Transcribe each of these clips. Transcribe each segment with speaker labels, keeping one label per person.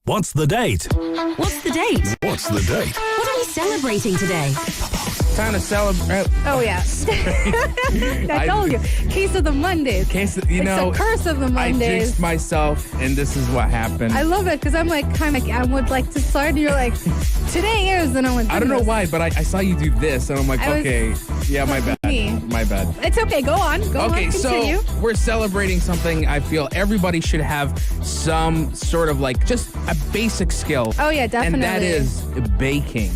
Speaker 1: What's the date?
Speaker 2: What's the date?
Speaker 1: What's the date?
Speaker 2: What are we celebrating today?
Speaker 3: Time to celebrate.
Speaker 4: Oh, yeah. I told you. Case of the Mondays.
Speaker 3: It's
Speaker 4: a curse of the
Speaker 3: I
Speaker 4: Mondays.
Speaker 3: jinxed myself, and this is what happened.
Speaker 4: I love it because I'm like, kind of, I would like to start, and you're like, today is, and I'm like,
Speaker 3: I don't know why, but I saw you do this, and I'm like, okay, yeah, my bad. My bad.
Speaker 4: It's okay. Go on.
Speaker 3: Okay,
Speaker 4: Continue.
Speaker 3: so we're celebrating something I feel everybody should have some sort of like just a basic skill.
Speaker 4: Oh, yeah, definitely.
Speaker 3: And that is baking.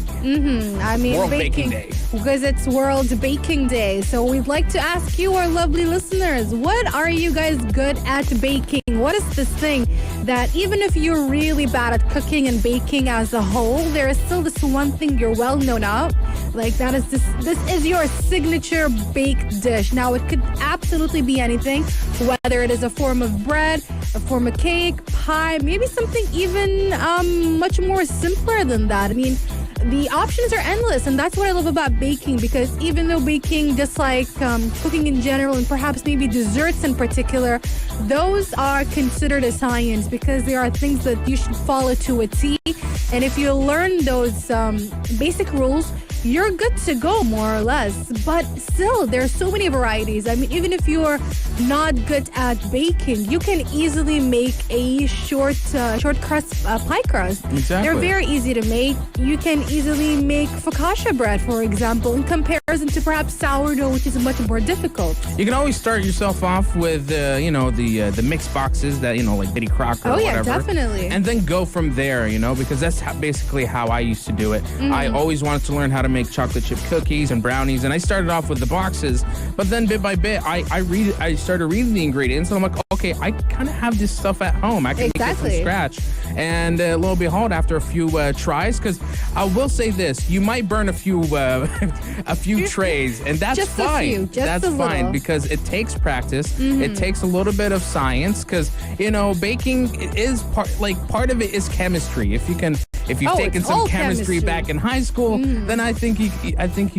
Speaker 4: I mean,
Speaker 3: World Baking Day.
Speaker 4: Because it's World Baking Day. So we'd like to ask you, our lovely listeners, what are you guys good at baking? What is this thing that even if you're really bad at cooking and baking as a whole, there is still this one thing you're well known of? Like that is this is your signature baked dish. Now it could absolutely be anything, whether it is a form of bread, a form of cake, pie, maybe something even much more simpler than that. I mean, the options are endless, and that's what I love about baking, because even though baking, just like cooking in general and perhaps maybe desserts in particular, those are considered a science because there are things that you should follow to a T. And if you learn those basic rules, you're good to go, more or less. But still, there's so many varieties. I mean, even if you're not good at baking, you can easily make a short crust pie crust.
Speaker 3: Exactly.
Speaker 4: They're very easy to make. You can easily make focaccia bread, for example, in comparison to perhaps sourdough, which is much more difficult.
Speaker 3: You can always start yourself off with, the mix boxes that, like Betty Crocker or whatever.
Speaker 4: Oh, yeah, definitely.
Speaker 3: And then go from there, because that's basically how I used to do it. I always wanted to learn how to make chocolate chip cookies and brownies, and I started off with the boxes, but then bit by bit, I started reading the ingredients, and I'm like, okay, I kind of have this stuff at home. I can make it from scratch. And lo and behold, after a few tries, because I will say this, you might burn a few trays, and that's
Speaker 4: just
Speaker 3: fine. That's fine because it takes practice. It takes a little bit of science, because baking is part of it is chemistry. If you've taken some chemistry back in high school, then I think you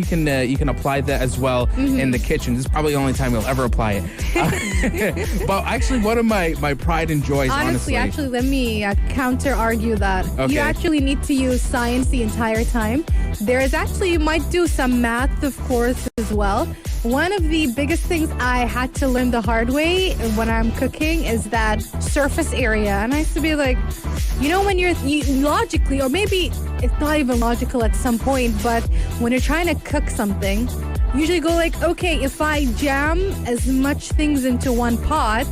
Speaker 3: can apply that as well in the kitchen. This is probably the only time you'll ever apply it. But actually, one of my pride and joys, honestly,
Speaker 4: let me counter argue that.
Speaker 3: Okay.
Speaker 4: You actually need to use science the entire time. There is actually, you might do some math, of course, as well. One of the biggest things I had to learn the hard way when I'm cooking is that surface area. And I used to be like, when you logically, or maybe it's not even logical at some point, but when you're trying to cook something, usually go like, okay, if I jam as much things into one pot,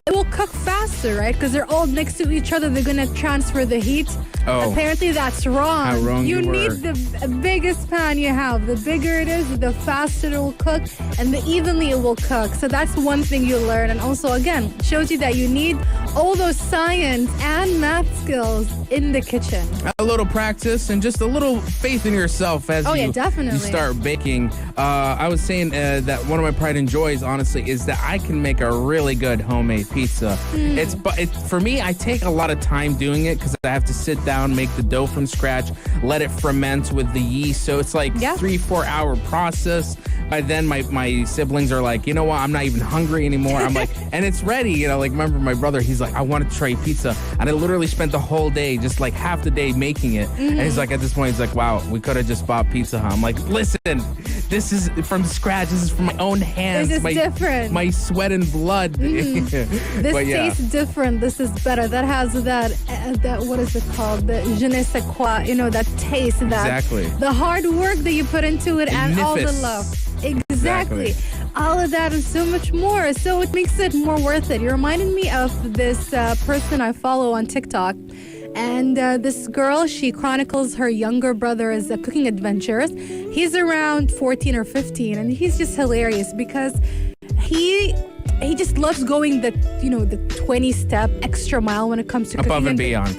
Speaker 4: it will cook faster, right? Because they're all next to each other. They're going to transfer the heat.
Speaker 3: Oh.
Speaker 4: Apparently, that's wrong.
Speaker 3: How wrong
Speaker 4: you
Speaker 3: you
Speaker 4: need
Speaker 3: were.
Speaker 4: the biggest pan you have. The bigger it is, the faster it will cook, and the evenly it will cook. So that's one thing you learn. And also, again, shows you that you need all those science and math skills in the kitchen.
Speaker 3: A little practice and just a little faith in yourself as
Speaker 4: definitely.
Speaker 3: you start baking. I was saying that one of my pride and joys, honestly, is that I can make a really good homemade pizza. For me, I take a lot of time doing it because I have to sit down, make the dough from scratch, let it ferment with the yeast. So it's like 3-4 hour process. By then, my siblings are like, you know what? I'm not even hungry anymore. I'm like, and it's ready. Remember my brother, he's like, I want to try pizza. And I literally spent the whole day, just like half the day making it. And he's like, at this point, he's like, wow, we could have just bought Pizza Hut. I'm like, listen, this is from scratch. This is from my own hands.
Speaker 4: This is different.
Speaker 3: My sweat and blood.
Speaker 4: This tastes different. This is better. That has that what is it called? The je ne sais quoi, that taste.
Speaker 3: Exactly.
Speaker 4: The hard work that you put into it and all the love. Exactly. All of that and so much more. So it makes it more worth it. You reminded me of this person I follow on TikTok. And this girl, she chronicles her younger brother's cooking adventures. He's around 14 or 15, and he's just hilarious because he just loves going the 20-step extra mile when it comes to cooking.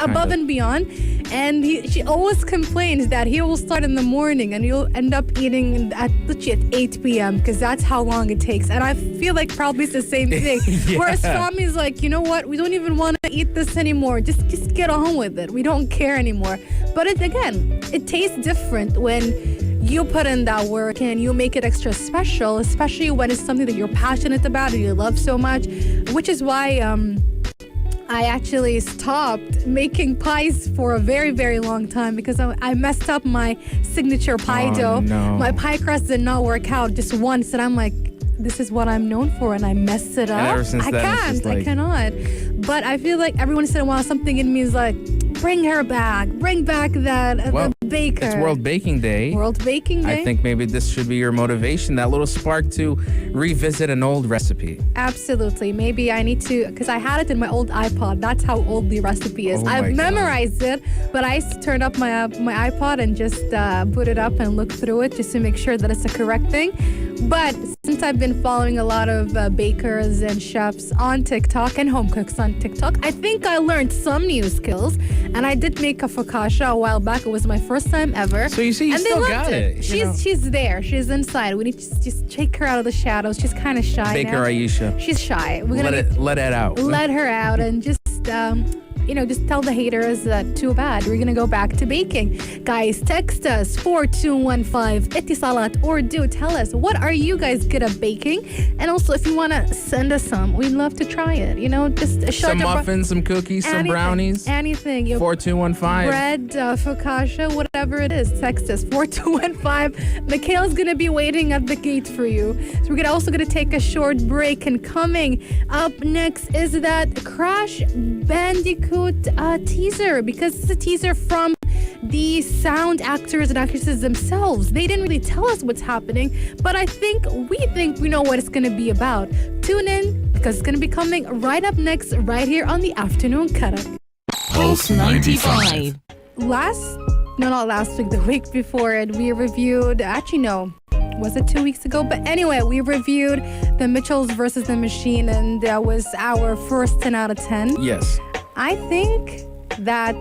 Speaker 3: Above and beyond.
Speaker 4: And she always complains that he will start in the morning and he'll end up eating at 8 p.m. because that's how long it takes. And I feel like probably it's the same thing.
Speaker 3: Yeah.
Speaker 4: Whereas family's like, you know what? We don't even want to eat this anymore. Just get on with it. We don't care anymore. But it tastes different when you put in that work and you make it extra special, especially when it's something that you're passionate about and you love so much, which is why I actually stopped making pies for a very, very long time because I messed up my signature pie dough.
Speaker 3: No.
Speaker 4: My pie crust did not work out just once, and I'm like, this is what I'm known for, and I messed it up.
Speaker 3: And ever since
Speaker 4: I
Speaker 3: then, it's
Speaker 4: can't.
Speaker 3: just
Speaker 4: I
Speaker 3: like-
Speaker 4: cannot. But I feel like every once in a while, something in me is like, bring her back. Bring back that
Speaker 3: Well,
Speaker 4: the baker.
Speaker 3: It's World Baking Day.
Speaker 4: World Baking Day.
Speaker 3: I think maybe this should be your motivation, that little spark to revisit an old recipe.
Speaker 4: Absolutely. Maybe I need to, because I had it in my old iPod. That's how old the recipe is.
Speaker 3: Oh my
Speaker 4: I've
Speaker 3: God.
Speaker 4: memorized it, but I used to turn up my iPod and just put it up and look through it just to make sure that it's the correct thing. But since I've been following a lot of bakers and chefs on TikTok and home cooks on TikTok, I think I learned some new skills. And I did make a focaccia a while back. It was my first time ever.
Speaker 3: So you see, you
Speaker 4: and they
Speaker 3: still
Speaker 4: loved
Speaker 3: got it.
Speaker 4: She's there. She's inside. We need to just take her out of the shadows. She's kind of shy
Speaker 3: Baker
Speaker 4: now.
Speaker 3: Aisha.
Speaker 4: She's shy. We're gonna
Speaker 3: Let it out.
Speaker 4: let her out and just just tell the haters that too bad. We're gonna go back to baking. Guys, text us 4215 Etisalat or do tell us, what are you guys good at baking? And also, if you wanna send us some, we'd love to try it. Just a short
Speaker 3: Some muffins, some cookies, some brownies.
Speaker 4: anything.
Speaker 3: 4215.
Speaker 4: Bread, focaccia, whatever it is. Text us 4215. Mikhail's gonna be waiting at the gate for you. So we're also gonna take a short break, and coming up next is that Crash Bandicoot teaser, because it's a teaser from the sound actors and actresses themselves. They didn't really tell us what's happening, but we think we know what it's gonna be about. Tune in, because it's gonna be coming right up next, right here on the Afternoon Karak.
Speaker 2: Pulse 95.
Speaker 4: Not last week, the week before it, we reviewed, was it 2 weeks ago? But anyway, we reviewed the Mitchells versus the Machine, and that was our first 10 out of 10.
Speaker 3: Yes.
Speaker 4: I think that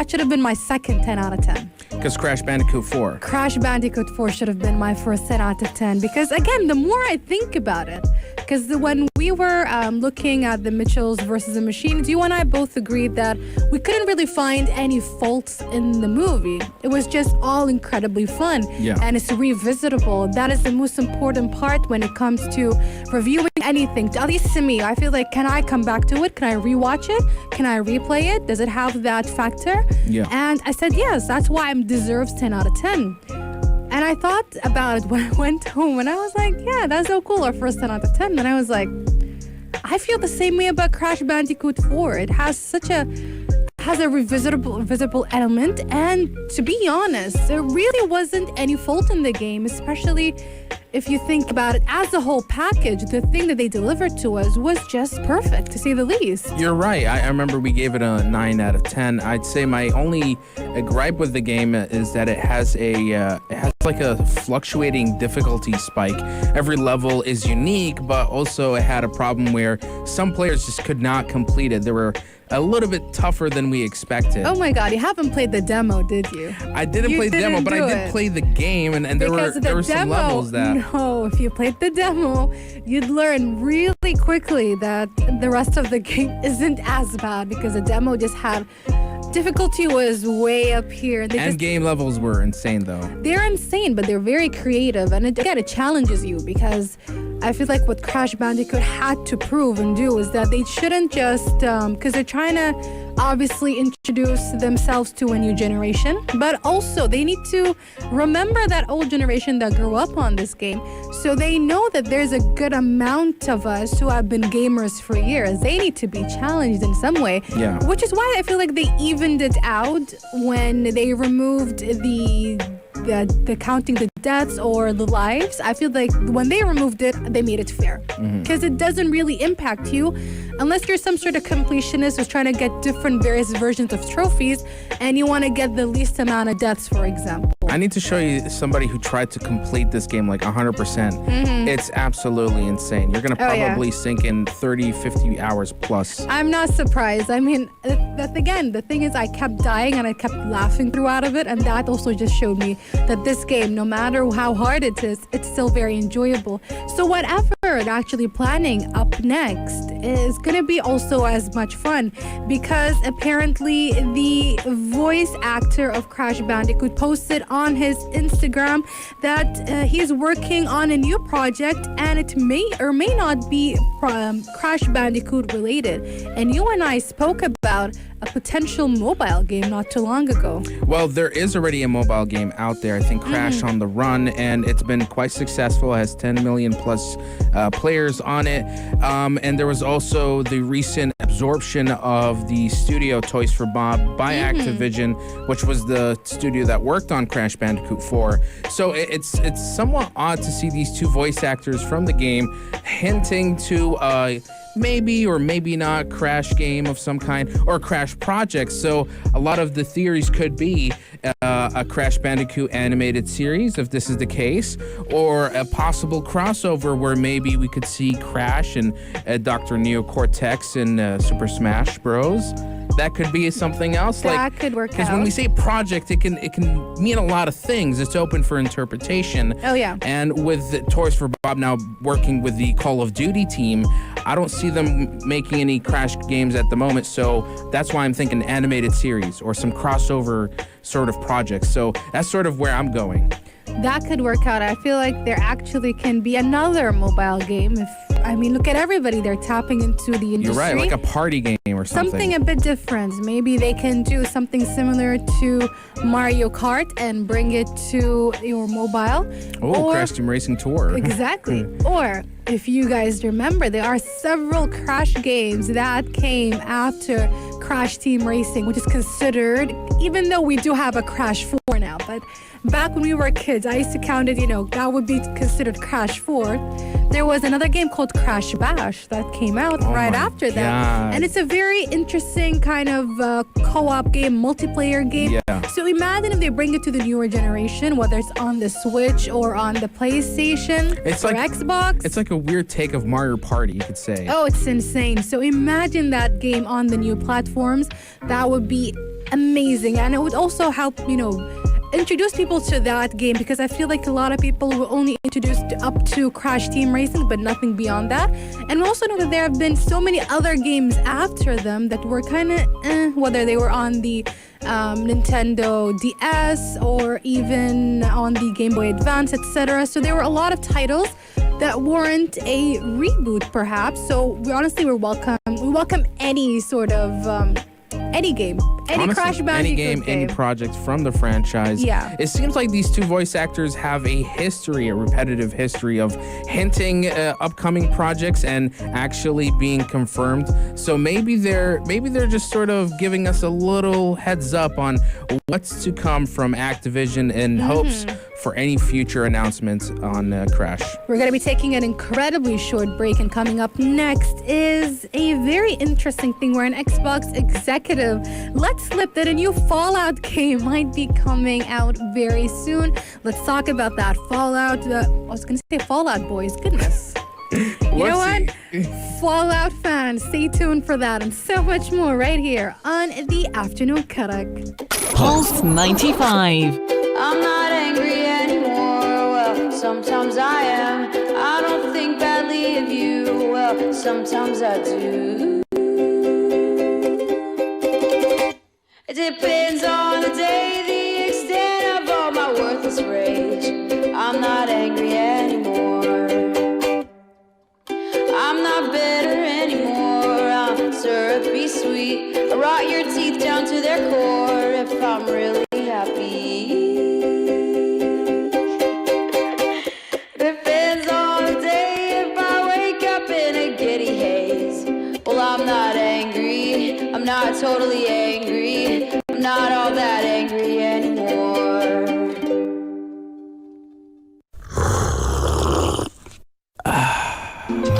Speaker 4: should have been my second 10 out of 10.
Speaker 3: Because Crash Bandicoot 4.
Speaker 4: Crash Bandicoot 4 should have been my first 10 out of 10. Because again, the more I think about it, because when we were looking at the Mitchells versus the Machines, you and I both agreed that we couldn't really find any faults in the movie. It was just all incredibly fun.
Speaker 3: Yeah.
Speaker 4: And it's revisitable. That is the most important part when it comes to reviewing anything. At least to me, I feel like, can I come back to it? Can I rewatch it? Can I replay it? Does it have that factor?
Speaker 3: Yeah.
Speaker 4: And I said yes. That's why it deserves 10 out of 10. And I thought about it when I went home, and I was like, yeah, that's so cool, our first 10 out of 10. And I was like, I feel the same way about Crash Bandicoot 4. It has a revisitable element, and to be honest, there really wasn't any fault in the game, especially if you think about it as a whole package. The thing that they delivered to us was just perfect, to say the least.
Speaker 3: You're right. I remember we gave it a 9 out of 10. I'd say my only gripe with the game is that it has like a fluctuating difficulty spike. Every level is unique, but also it had a problem where some players just could not complete it. They were a little bit tougher than we expected.
Speaker 4: Oh my God, you haven't played the demo, did you?
Speaker 3: I didn't play the demo, but I did play the game, and there were some levels that...
Speaker 4: No, if you played the demo, you'd learn really quickly that the rest of the game isn't as bad, because the demo just had... difficulty was way up here.
Speaker 3: And game levels were insane, though.
Speaker 4: They're insane, but they're very creative. And it challenges you, because I feel like what Crash Bandicoot had to prove and do is that they shouldn't just, because they're trying to obviously introduce themselves to a new generation, but also they need to remember that old generation that grew up on this game. So they know that there's a good amount of us who have been gamers for years. They need to be challenged in some way.
Speaker 3: Yeah.
Speaker 4: Which is why I feel like they evened it out when they removed the counting the deaths or the lives. I feel like when they removed it, they made it fair, because it doesn't really impact you unless you're some sort of completionist who's trying to get different various versions of trophies, and you want to get the least amount of deaths, for example.
Speaker 3: I need to show you somebody who tried to complete this game like 100%. It's absolutely insane. You're going to probably sink in 30, 50 hours plus.
Speaker 4: I'm not surprised. I mean, the thing is, I kept dying and I kept laughing throughout of it, and that also just showed me that this game, no matter how hard it is, it's still very enjoyable. So whatever we're actually planning up next is going to be also as much fun, because apparently the voice actor of Crash Bandicoot posted on his Instagram that he's working on a new project, and it may or may not be Crash Bandicoot related. And you and I spoke about a potential mobile game not too long ago.
Speaker 3: Well, there is already a mobile game out there, I think Crash on the Run, and it's been quite successful. It has 10 million plus players on it. And there was also the recent absorption of the studio Toys for Bob by Activision, which was the studio that worked on Crash Bandicoot 4. So it's somewhat odd to see these two voice actors from the game hinting to maybe or maybe not Crash game of some kind, or Crash project. So a lot of the theories could be a Crash Bandicoot animated series, if this is the case, or a possible crossover where maybe we could see Crash and Dr. Neo Cortex in Super Smash Bros. That could be something else.
Speaker 4: That could work out.
Speaker 3: Because when we say project, it can mean a lot of things. It's open for interpretation.
Speaker 4: Oh, yeah.
Speaker 3: And with Toys for Bob now working with the Call of Duty team, I don't see them making any Crash games at the moment. So that's why I'm thinking animated series or some crossover sort of projects. So that's sort of where I'm going.
Speaker 4: That could work out. I feel like there actually can be another mobile game. Look at everybody. They're tapping into the industry.
Speaker 3: You're right, like a party game or something.
Speaker 4: Something a bit different. Maybe they can do something similar to Mario Kart and bring it to your mobile.
Speaker 3: Oh, Crash Team Racing Tour.
Speaker 4: Exactly. Or, if you guys remember, there are several Crash games that came after Crash Team Racing, which is considered, even though we do have a Crash 4 now, but back when we were kids, I used to count it, that would be considered Crash 4. There was another game called Crash Bash that came out right after that.
Speaker 3: God.
Speaker 4: And it's a very interesting kind of co-op game, multiplayer game.
Speaker 3: Yeah.
Speaker 4: So imagine if they bring it to the newer generation, whether it's on the Switch or on the PlayStation or Xbox.
Speaker 3: It's like a weird take of Mario Party, you could say.
Speaker 4: Oh, it's insane. So imagine that game on the new platforms. That would be amazing. And it would also help, introduce people to that game, because I feel like a lot of people were only introduced up to Crash Team Racing, but nothing beyond that. And we also know that there have been so many other games after them that were kind of whether they were on the Nintendo DS or even on the Game Boy Advance, etc. So there were a lot of titles that weren't a reboot, perhaps. So we welcome any sort of any game, honestly, Crash Bandicoot
Speaker 3: any game, any project from the franchise.
Speaker 4: Yeah.
Speaker 3: It seems like these two voice actors have a repetitive history of hinting upcoming projects and actually being confirmed. So maybe they're just sort of giving us a little heads up on what's to come from Activision in hopes for any future announcements on Crash.
Speaker 4: We're going to be taking an incredibly short break, and coming up next is a very interesting thing where an Xbox executive let slip that a new Fallout game might be coming out very soon. Let's talk about that. Fallout, I was going to say Fallout Boys, goodness. You know what? Fallout fans, stay tuned for that and so much more right here on the Afternoon Karak.
Speaker 2: Pulse 95.
Speaker 1: I'm not angry anymore, well, sometimes I am. I don't think badly of you, well, sometimes I do. It depends on the day, the extent of all my worthless rage. I'm not angry anymore. I'm not bitter anymore, I'm syrupy sweet. I rot your teeth down to their core if I'm really happy. Depends on the day if I wake up in a giddy haze. Well, I'm not angry, I'm not totally angry, I'm not all that angry anymore.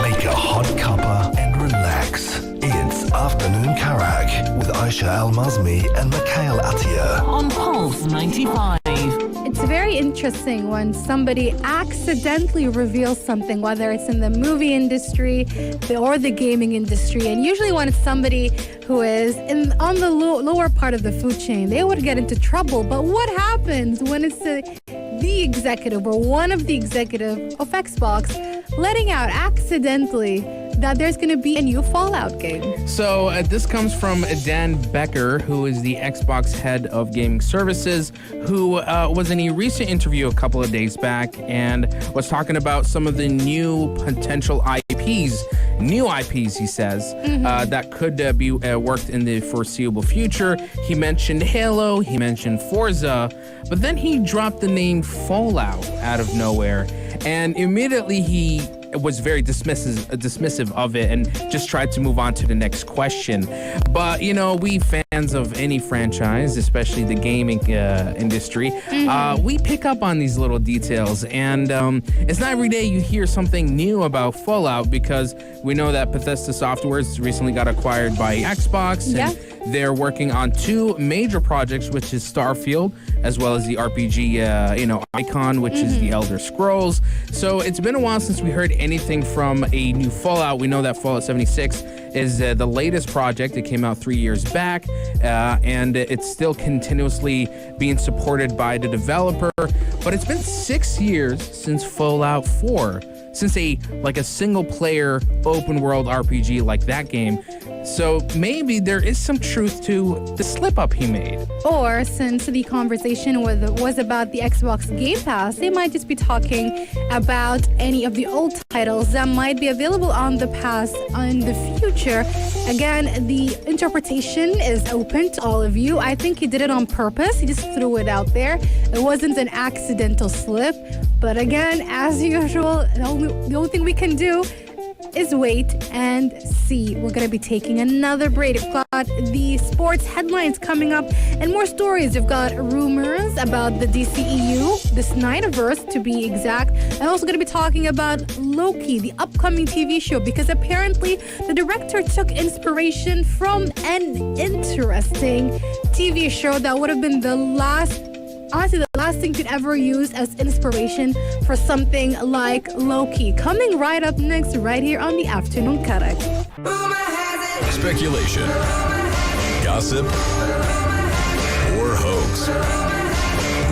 Speaker 5: Make a hot cuppa and relax. It's Afternoon Karak with Aisha Al-Mazmi and Mikhail Atiyah.
Speaker 2: On Pulse 95.
Speaker 4: It's very interesting when somebody accidentally reveals something, whether it's in the movie industry or the gaming industry. And usually when it's somebody who is on the lower part of the food chain, they would get into trouble. But what happens when it's the the executive or one of the executive of Xbox letting out accidentally that there's going to be a new Fallout game.
Speaker 3: So this comes from Dan Becker, who is the Xbox head of gaming services, who was in a recent interview a couple of days back and was talking about some of the new potential IPs, he says, that could be worked in the foreseeable future. He mentioned Halo, he mentioned Forza, but then he dropped the name Fallout out of nowhere, and immediately he was very dismissive of it and just tried to move on to the next question. But, you know, we fans of any franchise, especially the gaming industry, we pick up on these little details. And it's not every day you hear something new about Fallout, because we know that Bethesda Softworks recently got acquired by Xbox.
Speaker 4: Yeah.
Speaker 3: And they're working on two major projects, which is Starfield, as well as the RPG, Icon, which is the Elder Scrolls. So it's been a while since we heard anything from a new Fallout. We know that Fallout 76 is the latest project. It came out 3 years back, and it's still continuously being supported by the developer. But it's been 6 years since Fallout 4, since a single player open world RPG like that game. So maybe there is some truth to the slip up he made.
Speaker 4: Or since the conversation was about the Xbox Game Pass, they might just be talking about any of the old titles that might be available on the pass in the future. Again, the interpretation is open to all of you. I think he did it on purpose. He just threw it out there. It wasn't an accidental slip. But again, as usual, the only thing we can do is wait and see. We're going to be taking another break. We've got the sports headlines coming up and more stories. We've got rumors about the DCEU, the Snyderverse to be exact, and also going to be talking about Loki, the upcoming TV show, because apparently the director took inspiration from an interesting TV show that would have been the last thing you'd ever use as inspiration for something like Loki. Coming right up next, right here on the Afternoon Karak.
Speaker 6: Speculation, gossip, or hoax.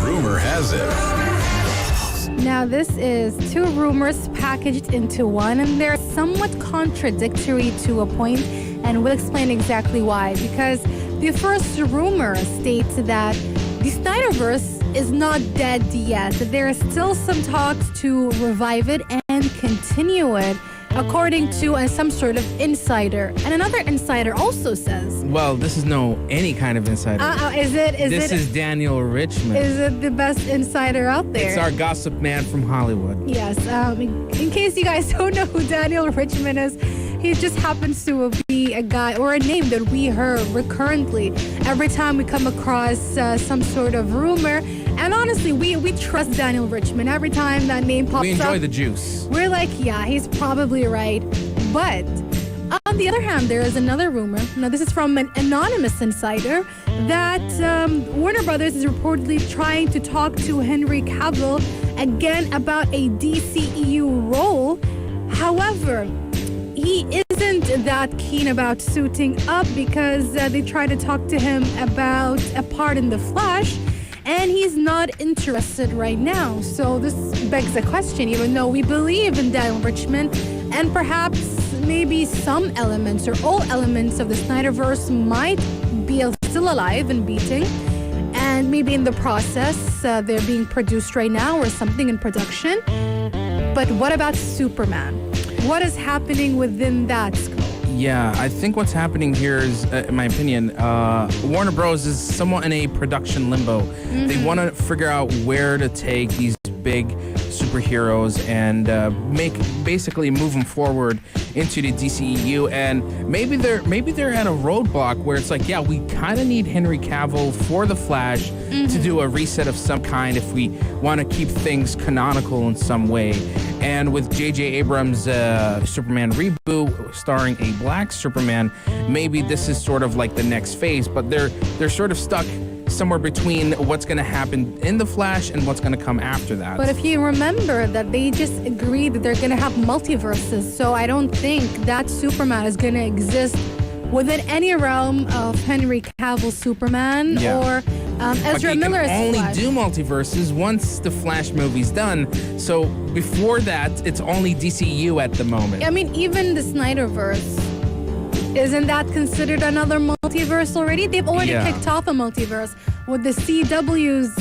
Speaker 6: Rumor has it.
Speaker 4: Now, this is two rumors packaged into one, and they're somewhat contradictory to a point, and we'll explain exactly why. Because the first rumor states that the Snyderverse is not dead yet. There are still some talks to revive it and continue it, according to some sort of insider. And another insider also says,
Speaker 3: well, this is no any kind of insider. This is Daniel Richmond.
Speaker 4: Is it the best insider out there?
Speaker 3: It's our gossip man from Hollywood.
Speaker 4: Yes. In case you guys don't know who Daniel Richmond is, he just happens to be a guy or a name that we heard recurrently every time we come across some sort of rumor. And honestly, we trust Daniel Richmond. Every time that name pops up,
Speaker 3: we enjoy the juice.
Speaker 4: We're like, yeah, he's probably right. But on the other hand, there is another rumor. Now, this is from an anonymous insider that Warner Brothers is reportedly trying to talk to Henry Cavill again about a DCEU role. However, he isn't that keen about suiting up because they try to talk to him about a part in The Flash, and he's not interested right now. So this begs a question, even though we believe in Daniel Richmond, and perhaps maybe some elements or all elements of the Snyderverse might be still alive and beating, and maybe in the process they're being produced right now or something in production. But what about Superman? What is happening within that scope?
Speaker 3: Yeah, I think what's happening here is, in my opinion, Warner Bros. Is somewhat in a production limbo. They want to figure out where to take these big superheroes and basically move them forward into the DCEU. And maybe they're at a roadblock where it's like, yeah, we kind of need Henry Cavill for The Flash to do a reset of some kind if we want to keep things canonical in some way. And with J.J. Abrams' Superman reboot starring a black Superman, maybe this is sort of like the next phase, but they're sort of stuck somewhere between what's going to happen in The Flash and what's going to come after that.
Speaker 4: But if you remember that they just agreed that they're going to have multiverses, so I don't think that Superman is going to exist within any realm of Henry Cavill's Superman or Ezra
Speaker 3: but
Speaker 4: Miller
Speaker 3: you
Speaker 4: is
Speaker 3: can only
Speaker 4: Flash.
Speaker 3: do multiverses once the Flash movie's done. So before that, it's only DCU at the moment.
Speaker 4: I mean, even the Snyderverse. Isn't that considered another multiverse already? They've already
Speaker 3: Yeah.
Speaker 4: kicked off a multiverse with the CW's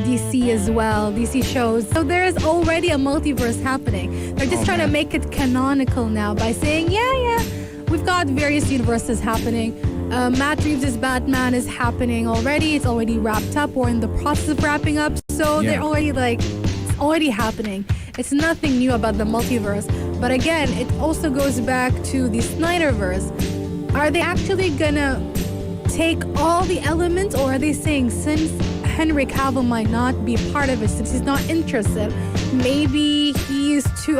Speaker 4: DC as well, DC shows. So there is already a multiverse happening. They're just trying to make it canonical now by saying, yeah, we've got various universes happening. Matt Reeves' Batman is happening already. It's already wrapped up or in the process of wrapping up. So
Speaker 3: Yeah.
Speaker 4: they're already it's already happening. It's nothing new about the multiverse. But again, it also goes back to the Snyderverse. Are they actually gonna take all the elements, or are they saying since Henry Cavill might not be part of it, since he's not interested, maybe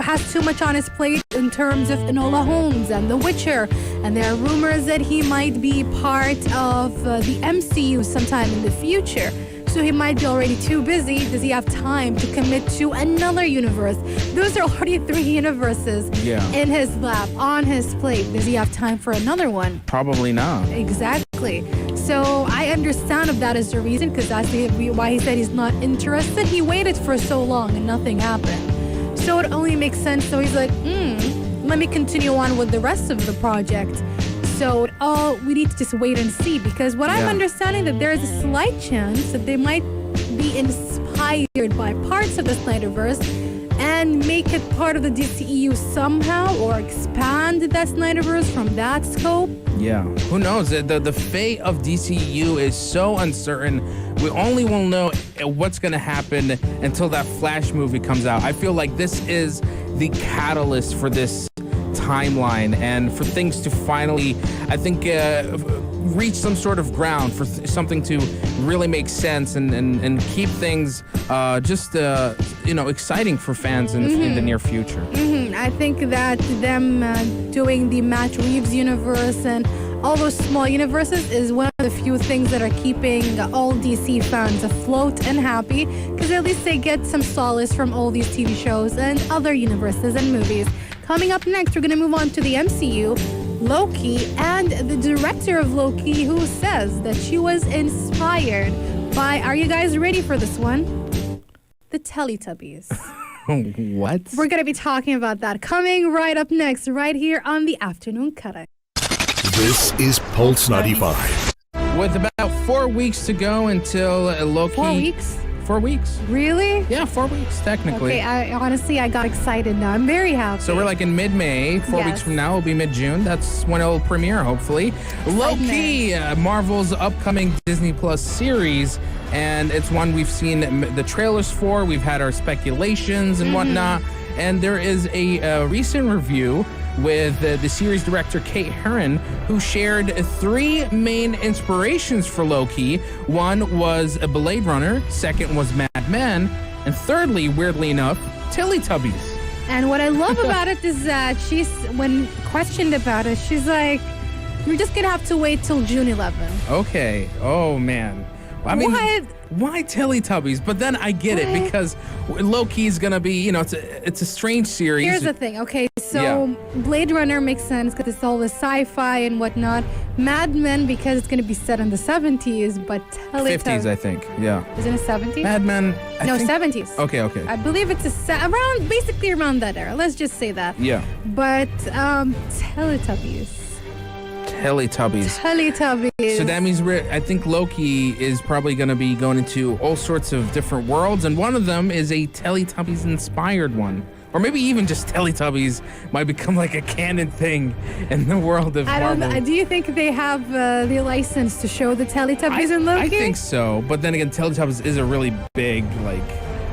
Speaker 4: has too much on his plate in terms of Enola Holmes and The Witcher, and there are rumors that he might be part of the MCU sometime in the future. So he might be already too busy. Does he have time to commit to another universe? Those are already 3 universes in his lap, on his plate. Does he have time for another one?
Speaker 3: Probably not.
Speaker 4: Exactly. So I understand if that is the reason, because that's why he said he's not interested. He waited for so long and nothing happened. So it only makes sense. So he's like, let me continue on with the rest of the project. So we need to just wait and see, because what I'm understanding that there is a slight chance that they might be inspired by parts of the Snyderverse and make it part of the DCEU somehow, or expand that Snyderverse from that scope.
Speaker 3: Yeah, who knows? The fate of DCU is so uncertain. We only will know what's going to happen until that Flash movie comes out. I feel like this is the catalyst for this timeline and for things to finally, I think, reach some sort of ground for something to really make sense and keep things exciting for fans in the near future.
Speaker 4: I think that them doing the Matt Reeves universe and all those small universes is one of the few things that are keeping all DC fans afloat and happy, because at least they get some solace from all these TV shows and other universes and movies. Coming up next, we're going to move on to the MCU, Loki, and the director of Loki, who says that she was inspired by, are you guys ready for this one? The Teletubbies.
Speaker 3: What?
Speaker 4: We're going to be talking about that coming right up next, right here on the Afternoon Karak.
Speaker 5: This is Pulse 95.
Speaker 3: With about 4 weeks to go until Loki.
Speaker 4: 4 weeks?
Speaker 3: 4 weeks.
Speaker 4: Really?
Speaker 3: Yeah, 4 weeks, technically.
Speaker 4: Okay, I got excited now. I'm very happy.
Speaker 3: So we're like in mid-May. 4
Speaker 4: Yes.
Speaker 3: weeks from now will be mid-June. That's when it'll premiere, hopefully. Loki, Marvel's upcoming Disney Plus series. And it's one we've seen the trailers for. We've had our speculations and whatnot. And there is a recent review with the series director Kate Herron, who shared 3 main inspirations for Loki. One was a Blade Runner, second was Mad Men, and thirdly, weirdly enough, Teletubbies.
Speaker 4: And what I love about it is that when questioned about it, she's like, you're just going to have to wait till June 11th.
Speaker 3: Okay. Oh, man. I mean,
Speaker 4: What?
Speaker 3: why Teletubbies? But then I get it, because Loki is gonna be, it's a strange series.
Speaker 4: Here's the thing, okay? So Blade Runner makes sense because it's always sci-fi and whatnot. Mad Men because it's going to be set in the 70s, but Teletubbies.
Speaker 3: 50s, I think. Yeah.
Speaker 4: Isn't it 70s?
Speaker 3: Mad Men.
Speaker 4: No,
Speaker 3: think-
Speaker 4: 70s.
Speaker 3: Okay.
Speaker 4: I believe it's basically around that era. Let's just say that.
Speaker 3: Yeah.
Speaker 4: But Teletubbies.
Speaker 3: Teletubbies. So that means I think Loki is probably going to be going into all sorts of different worlds, and one of them is a Teletubbies-inspired one. Or maybe even just Teletubbies might become like a canon thing in the world of Marvel.
Speaker 4: I don't know. Do you think they have the license to show the Teletubbies in Loki?
Speaker 3: I think so. But then again, Teletubbies is a really big,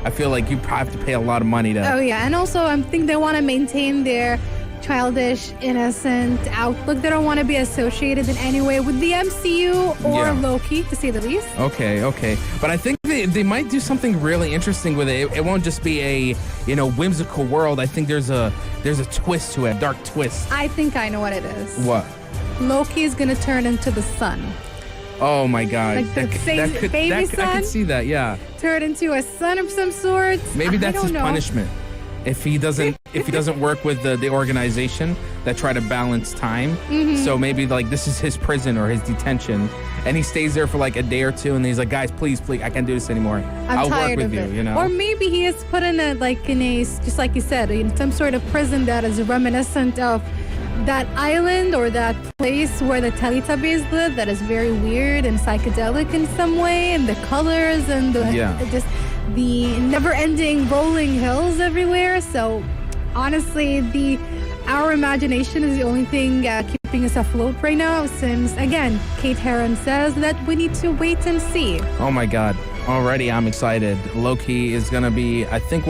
Speaker 3: I feel like you probably have to pay a lot of money to...
Speaker 4: Oh, yeah. And also, I think they want to maintain their childish, innocent outlook. They don't want to be associated in any way with the MCU or Loki, to say the least.
Speaker 3: Okay. But I think they might do something really interesting with it. It won't just be a, whimsical world. I think there's a twist to it, a dark twist.
Speaker 4: I think I know what it is.
Speaker 3: What?
Speaker 4: Loki is going to turn into the sun.
Speaker 3: Oh my God.
Speaker 4: Like the baby sun?
Speaker 3: I could see that, yeah.
Speaker 4: Turn into a son of some sort.
Speaker 3: Maybe
Speaker 4: I
Speaker 3: that's
Speaker 4: don't
Speaker 3: his
Speaker 4: know.
Speaker 3: punishment. If he doesn't if he doesn't work with the organization that try to balance time. So maybe like this is his prison or his detention, and he stays there for like a day or two, and he's like, guys, please, I can't do this anymore. I'll
Speaker 4: tired
Speaker 3: work
Speaker 4: of
Speaker 3: with
Speaker 4: it.
Speaker 3: you, you know.
Speaker 4: Or maybe he is put in a just like you said, in some sort of prison that is reminiscent of that island or that place where the Teletubbies live, that is very weird and psychedelic in some way, and the colors and just the never-ending rolling hills everywhere. So honestly, our imagination is the only thing keeping us afloat right now, since again Kate Herron says that we need to wait and see.
Speaker 3: Oh my God. Already I'm excited. Loki is going to be, I think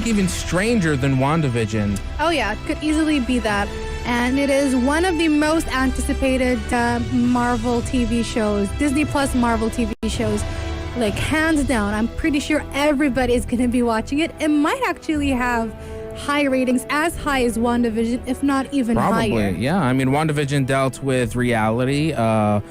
Speaker 3: even stranger than WandaVision.
Speaker 4: Oh yeah, it could easily be that. And it is one of the most anticipated Marvel TV shows, Disney Plus Marvel TV shows. Like hands down, I'm pretty sure everybody is going to be watching it. It might actually have high ratings, as high as WandaVision, if not even higher.
Speaker 3: Probably, yeah. I mean, WandaVision dealt with reality. Falcon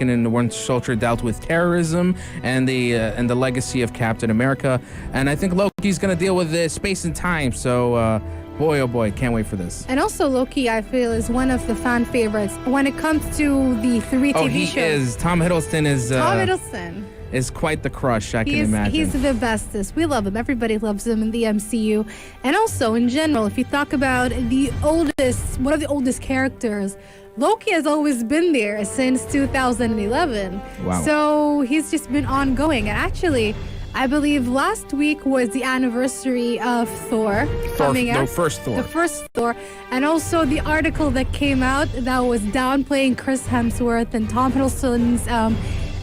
Speaker 3: and the Winter Soldier dealt with terrorism and the legacy of Captain America. And I think Loki's going to deal with space and time. So, boy, oh boy, can't wait for this.
Speaker 4: And also Loki, I feel, is one of the fan favorites when it comes to the three TV shows.
Speaker 3: He is. Tom Hiddleston is quite the crush, I can imagine.
Speaker 4: He's the bestest. We love him. Everybody loves him in the MCU. And also, in general, if you talk about one of the oldest characters, Loki has always been there since 2011.
Speaker 3: Wow.
Speaker 4: So he's just been ongoing. And actually, I believe last week was the anniversary of Thor coming out. The first Thor. And also the article that came out that was downplaying Chris Hemsworth and Tom Hiddleston's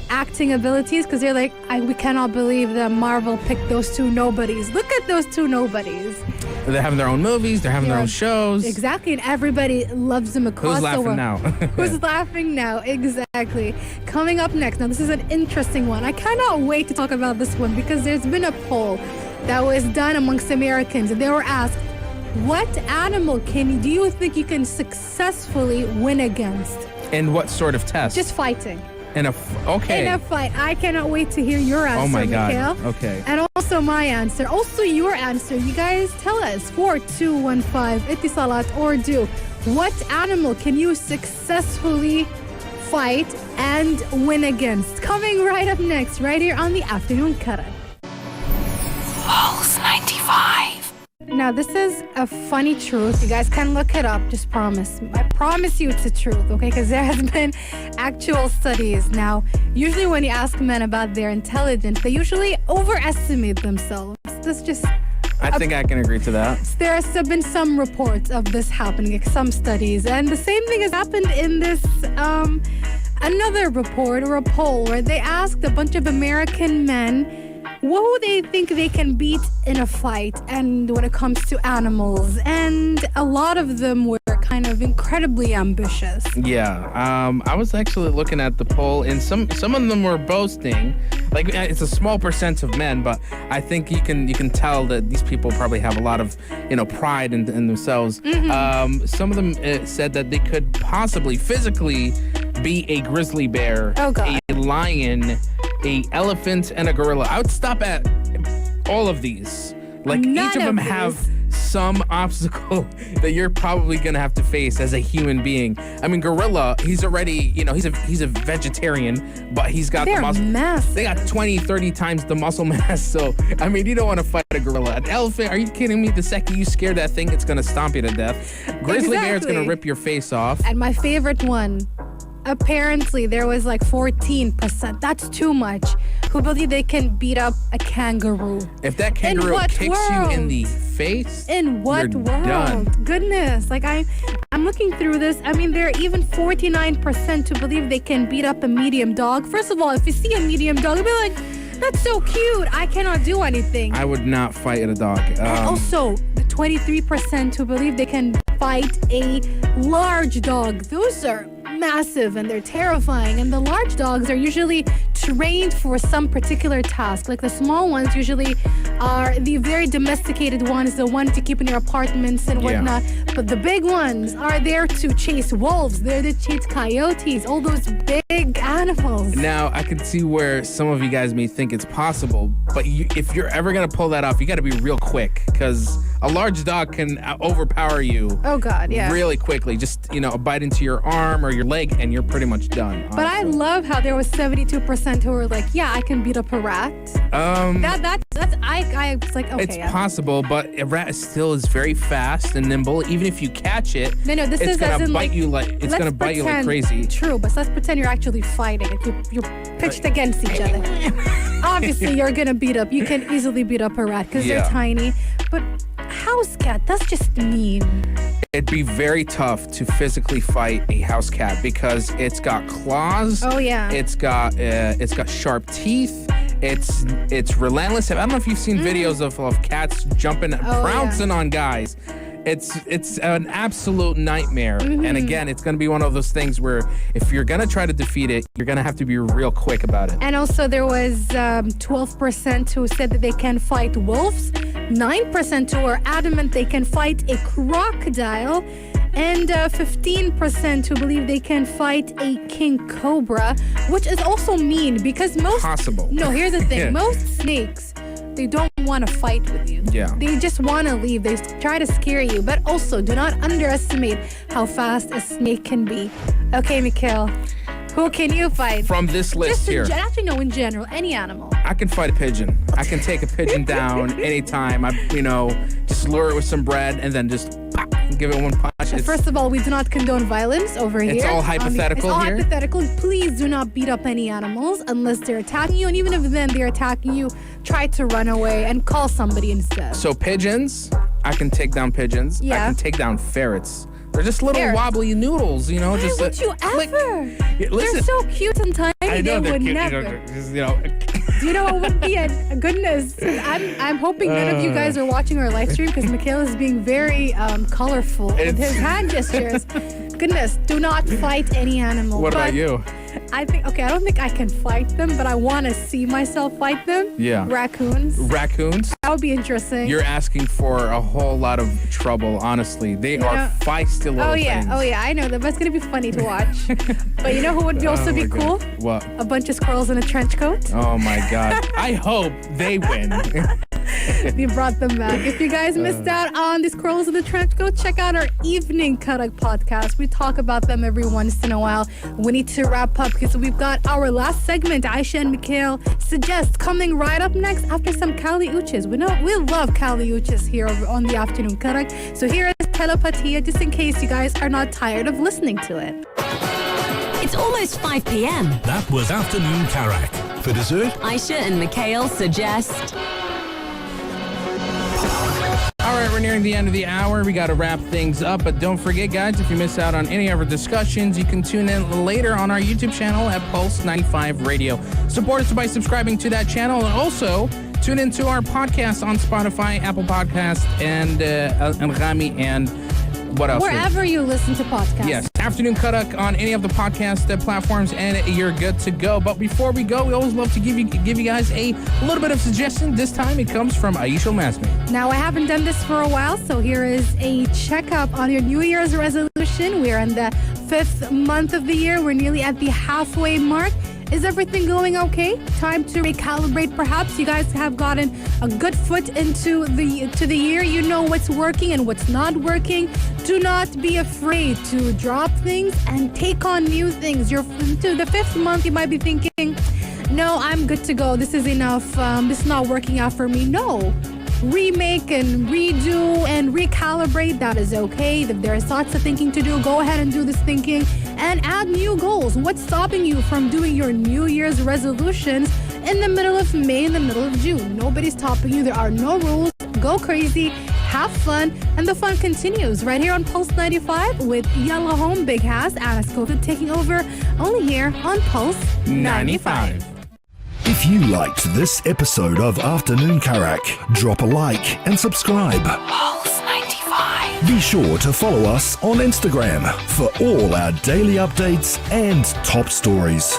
Speaker 4: acting abilities, because they're like, we cannot believe that Marvel picked those two nobodies. Look at those two nobodies.
Speaker 3: They're having their own movies. They're having their own shows.
Speaker 4: Exactly, and everybody loves them across the world.
Speaker 3: Who's laughing now?
Speaker 4: Who's laughing now? Exactly. Coming up next, now this is an interesting one. I cannot wait to talk about this one because there's been a poll that was done amongst Americans, and they were asked, what animal do you think you can successfully win against?
Speaker 3: In what sort of test?
Speaker 4: Just fighting.
Speaker 3: In a fight. I
Speaker 4: cannot wait to hear your answer,
Speaker 3: oh my God.
Speaker 4: Mikhail.
Speaker 3: Okay.
Speaker 4: And also my answer. Also your answer. You guys tell us. 4215 Itisalat or do. What animal can you successfully fight and win against? Coming right up next, right here on the Afternoon Karak.
Speaker 2: Pulse 95.
Speaker 4: Now, this is a funny truth. You guys can look it up. Just promise. I promise you it's the truth, okay? Because there has been actual studies. Now, usually when you ask men about their intelligence, they usually overestimate themselves. That's just...
Speaker 3: I think I can agree to that.
Speaker 4: There have been some reports of this happening, like some studies. And the same thing has happened in this... another report or a poll where they asked a bunch of American men who they think they can beat in a fight, and when it comes to animals. And a lot of them were kind of incredibly ambitious.
Speaker 3: Yeah, I was actually looking at the poll, and some of them were boasting. Like, it's a small percent of men, but I think you can tell that these people probably have a lot of pride in themselves.
Speaker 4: Mm-hmm.
Speaker 3: Some of them said that they could possibly physically be a grizzly bear, a lion, a elephant, and a gorilla. I would stop at all of these. Like, each of them have some obstacle that you're probably gonna have to face as a human being. I mean, gorilla, he's already, he's a vegetarian, but he's got the muscle.
Speaker 4: Massive.
Speaker 3: They got 20-30 times the muscle mass. So I mean, you don't want to fight a gorilla. An elephant, are you kidding me? The second you scare that thing, it's gonna stomp you to death. Grizzly bear is gonna rip your face off.
Speaker 4: And my favorite one, apparently there was like 14%, that's too much, who believe they can beat up a kangaroo.
Speaker 3: If that kangaroo kicks you in the face,
Speaker 4: in what
Speaker 3: you're
Speaker 4: world?
Speaker 3: Done.
Speaker 4: Goodness, like I'm looking through this. I mean, there are even 49% who believe they can beat up a medium dog. First of all, if you see a medium dog, you'll be like, that's so cute, I cannot do anything.
Speaker 3: I would not fight a dog.
Speaker 4: And also, the 23% who believe they can fight a large dog. Those are massive and they're terrifying. And the large dogs are usually trained for some particular task. Like the small ones usually are the very domesticated ones, the ones you keep in your apartments and whatnot. But the big ones are there to chase wolves. They're there to chase coyotes, all those big animals.
Speaker 3: Now, I can see where some of you guys may think it's possible, but if you're ever going to pull that off, you got to be real quick because a large dog can overpower you.
Speaker 4: Oh, God, yeah.
Speaker 3: Really quickly. Just, a bite into your arm or your leg and you're pretty much done. Honestly.
Speaker 4: But I love how there was 72% who were like, yeah, I can beat up a rat. I was like, okay.
Speaker 3: It's possible, but a rat still is very fast and nimble. Even if you catch it, it's gonna bite you like crazy.
Speaker 4: True, but let's pretend you're actually fighting. If you're pitched against each other. Obviously, you're gonna beat up. You can easily beat up a rat because they're tiny. But house cat, that's just mean.
Speaker 3: It'd be very tough to physically fight a house cat because it's got claws.
Speaker 4: Oh yeah.
Speaker 3: It's got sharp teeth. It's relentless. I don't know if you've seen videos of cats jumping and pouncing on guys. It's an absolute nightmare. And again, it's going to be one of those things where if you're going to try to defeat it, you're going to have to be real quick about it.
Speaker 4: And also there was 12% who said that they can fight wolves, 9% who are adamant they can fight a crocodile, and 15% who believe they can fight a king cobra, which is also mean because
Speaker 3: possible.
Speaker 4: No, here's the thing. Most snakes, they don't want to fight with you.
Speaker 3: Yeah.
Speaker 4: They just want to leave. They try to scare you. But also, do not underestimate how fast a snake can be. Okay, Mikhail, who can you fight?
Speaker 3: From this list here.
Speaker 4: Actually, no, in general, any animal.
Speaker 3: I can fight a pigeon. I can take a pigeon down anytime. Just lure it with some bread and then just give it one punch.
Speaker 4: First of all, we do not condone violence over here.
Speaker 3: It's all hypothetical here.
Speaker 4: It's all hypothetical. Please do not beat up any animals unless they're attacking you. And even if then they're attacking you, try to run away and call somebody instead.
Speaker 3: So pigeons, I can take down pigeons.
Speaker 4: Yeah.
Speaker 3: I can take down ferrets. They're just little wobbly noodles,
Speaker 4: Why
Speaker 3: just
Speaker 4: would you ever?
Speaker 3: Listen,
Speaker 4: they're so cute and tiny.
Speaker 3: I know
Speaker 4: they
Speaker 3: they're
Speaker 4: would
Speaker 3: cute.
Speaker 4: never.
Speaker 3: Just,
Speaker 4: Do you know what would be a goodness? I'm hoping none of you guys are watching our live stream because Mikhail is being very colorful with his hand gestures. Goodness, do not fight any animal.
Speaker 3: What about you?
Speaker 4: I don't think I can fight them, but I want to see myself fight them.
Speaker 3: Yeah.
Speaker 4: Raccoons.
Speaker 3: That
Speaker 4: would be interesting.
Speaker 3: You're asking for a whole lot of trouble, honestly. They are feisty little things.
Speaker 4: Oh yeah, I know that, but it's going to be funny to watch. But you know who would also be cool?
Speaker 3: What?
Speaker 4: A bunch of squirrels in a trench coat.
Speaker 3: Oh my God. I hope they win.
Speaker 4: We brought them back. If you guys missed out on the squirrels in the trench coat, check out our Evening Karak podcast. We talk about them every once in a while. We need to wrap up because we've got our last segment, Aisha and Mikhail Suggest, coming right up next after some Kali Uchis. We love Kali Uchis here on the Afternoon Karak. So here is Telepatia, just in case you guys are not tired of listening to it.
Speaker 2: It's almost 5 p.m.
Speaker 6: That was Afternoon Karak.
Speaker 5: For dessert,
Speaker 2: Aisha and Mikhail Suggest.
Speaker 3: All right, we're nearing the end of the hour. We got to wrap things up. But don't forget, guys, if you miss out on any of our discussions, you can tune in later on our YouTube channel at Pulse 95 Radio. Support us by subscribing to that channel. And also, tune into our podcast on Spotify, Apple Podcasts, and Rami, and what else?
Speaker 4: Wherever you listen to podcasts.
Speaker 3: Yes. Afternoon Karak on any of the podcast platforms, and you're good to go. But before we go, we always love to give you guys a little bit of suggestion. This time it comes from Aisha Almazmi.
Speaker 4: Now, I haven't done this for a while, so here is a checkup on your New Year's resolution. We're in the 5th month of the year. We're nearly at the halfway mark. Is everything going okay? Time to recalibrate, perhaps. You guys have gotten a good foot into the year. You know what's working and what's not working. Do not be afraid to drop things and take on new things. You're to the 5th month, you might be thinking, no, I'm good to go. This is enough. This is not working out for me. No. Remake and redo and recalibrate. That is okay. If there are lots of thinking to do, go ahead and do this thinking and add new goals. What's stopping you from doing your New Year's resolutions in the middle of May, in the middle of June? Nobody's stopping you. There are no rules. Go crazy, have fun, and the fun continues right here on Pulse 95 with Yalla Home, Big Hass, Anna Schofield taking over only here on Pulse 95.
Speaker 5: if you liked this episode of Afternoon Karak, drop a like and subscribe.
Speaker 2: Pulse 95.
Speaker 5: Be sure to follow us on Instagram for all our daily updates and top stories.